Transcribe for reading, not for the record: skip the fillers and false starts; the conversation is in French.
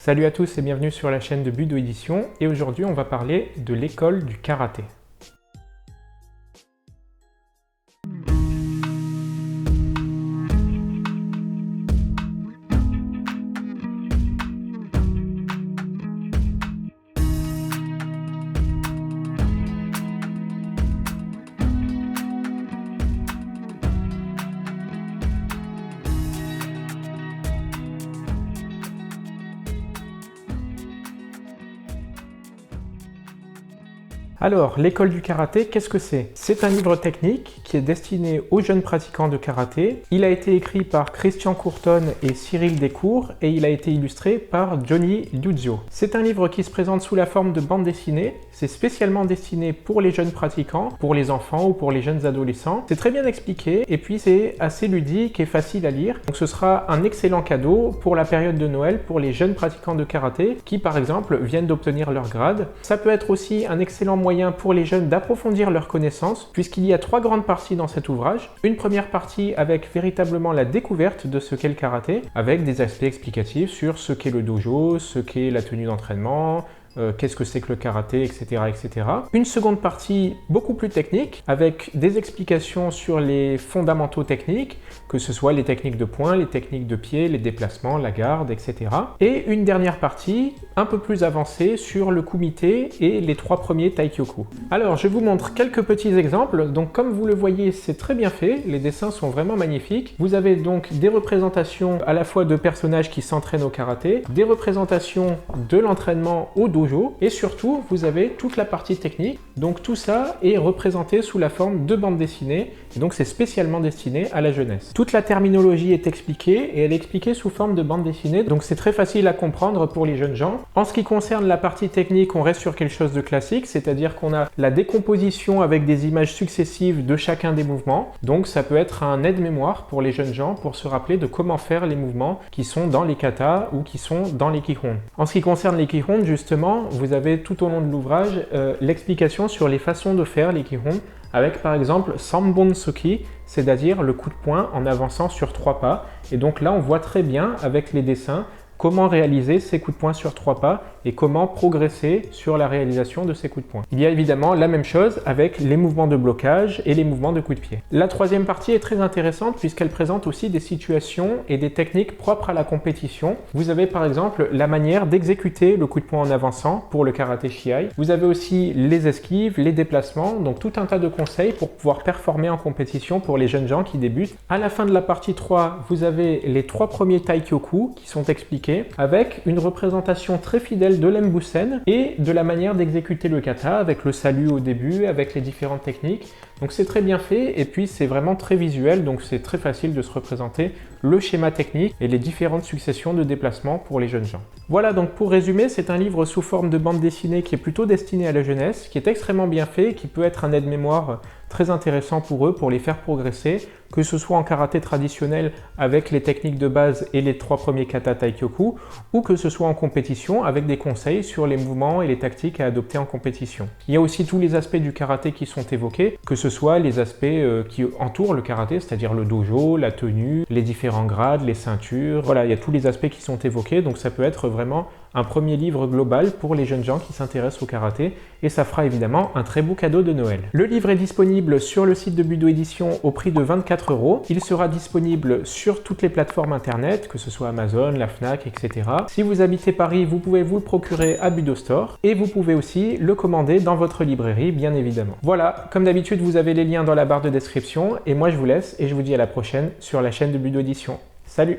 Salut à tous et bienvenue sur la chaîne de Budo Édition, et aujourd'hui on va parler de l'école du karaté. Alors, l'école du karaté, qu'est-ce que c'est? C'est un livre technique qui est destiné aux jeunes pratiquants de karaté. Il a été écrit par Christian Courton et Cyril Descours et il a été illustré par Johnny Liuzio. C'est un livre qui se présente sous la forme de bande dessinée. C'est spécialement destiné pour les jeunes pratiquants, pour les enfants ou pour les jeunes adolescents. C'est très bien expliqué et puis c'est assez ludique et facile à lire. Donc ce sera un excellent cadeau pour la période de Noël pour les jeunes pratiquants de karaté qui par exemple viennent d'obtenir leur grade. Ça peut être aussi un excellent moyen pour les jeunes d'approfondir leurs connaissances puisqu'il y a trois grandes parties dans cet ouvrage. Une première partie avec véritablement la découverte de ce qu'est le karaté, avec des aspects explicatifs sur ce qu'est le dojo, ce qu'est la tenue d'entraînement, qu'est-ce que c'est que le karaté, etc., etc. Une seconde partie beaucoup plus technique, avec des explications sur les fondamentaux techniques, que ce soit les techniques de poing, les techniques de pied, les déplacements, la garde, etc. Et une dernière partie, un peu plus avancée, sur le kumite et les trois premiers taikyoku. Alors, je vous montre quelques petits exemples. Donc, comme vous le voyez, c'est très bien fait. Les dessins sont vraiment magnifiques. Vous avez donc des représentations à la fois de personnages qui s'entraînent au karaté, des représentations de l'entraînement au dojo, et surtout vous avez toute la partie technique. Donc tout ça est représenté sous la forme de bande dessinée et donc c'est spécialement destiné à la jeunesse. Toute la terminologie est expliquée et elle est expliquée sous forme de bande dessinée, donc c'est très facile à comprendre pour les jeunes gens. En ce qui concerne la partie technique, on reste sur quelque chose de classique, c'est-à-dire qu'on a la décomposition avec des images successives de chacun des mouvements. Donc ça peut être un aide-mémoire pour les jeunes gens pour se rappeler de comment faire les mouvements qui sont dans les katas ou qui sont dans les kihon. En ce qui concerne les kihon, justement, vous avez tout au long de l'ouvrage l'explication sur les façons de faire les kihon avec par exemple Sanbon Soki, c'est-à-dire le coup de poing en avançant sur 3 pas. Et donc là on voit très bien avec les dessins comment réaliser ces coups de poing sur 3 pas et comment progresser sur la réalisation de ces coups de poing. Il y a évidemment la même chose avec les mouvements de blocage et les mouvements de coups de pied. La troisième partie est très intéressante puisqu'elle présente aussi des situations et des techniques propres à la compétition. Vous avez par exemple la manière d'exécuter le coup de poing en avançant pour le karaté shiai. Vous avez aussi les esquives, les déplacements, donc tout un tas de conseils pour pouvoir performer en compétition pour les jeunes gens qui débutent. À la fin de la partie 3, vous avez les 3 premiers taikyoku qui sont expliqués avec une représentation très fidèle de l'embusen et de la manière d'exécuter le kata avec le salut au début, avec les différentes techniques. Donc c'est très bien fait et puis c'est vraiment très visuel, donc c'est très facile de se représenter le schéma technique et les différentes successions de déplacements pour les jeunes gens. Voilà, donc pour résumer, c'est un livre sous forme de bande dessinée qui est plutôt destiné à la jeunesse, qui est extrêmement bien fait, qui peut être un aide-mémoire très intéressant pour eux, pour les faire progresser, que ce soit en karaté traditionnel avec les techniques de base et les 3 premiers kata taikyoku, ou que ce soit en compétition avec des conseils sur les mouvements et les tactiques à adopter en compétition. Il y a aussi tous les aspects du karaté qui sont évoqués, que ce soit les aspects qui entourent le karaté, c'est-à-dire le dojo, la tenue, les différents grades, les ceintures, voilà, il y a tous les aspects qui sont évoqués, donc ça peut être vraiment un premier livre global pour les jeunes gens qui s'intéressent au karaté et ça fera évidemment un très beau cadeau de Noël. Le livre est disponible sur le site de Budo Édition au prix de 24 €. Il sera disponible sur toutes les plateformes internet, que ce soit Amazon, la Fnac, etc. Si vous habitez Paris, vous pouvez vous le procurer à Budo Store et vous pouvez aussi le commander dans votre librairie, bien évidemment. Voilà, comme d'habitude, vous avez les liens dans la barre de description et moi je vous laisse et je vous dis à la prochaine sur la chaîne de Budo Édition. Salut!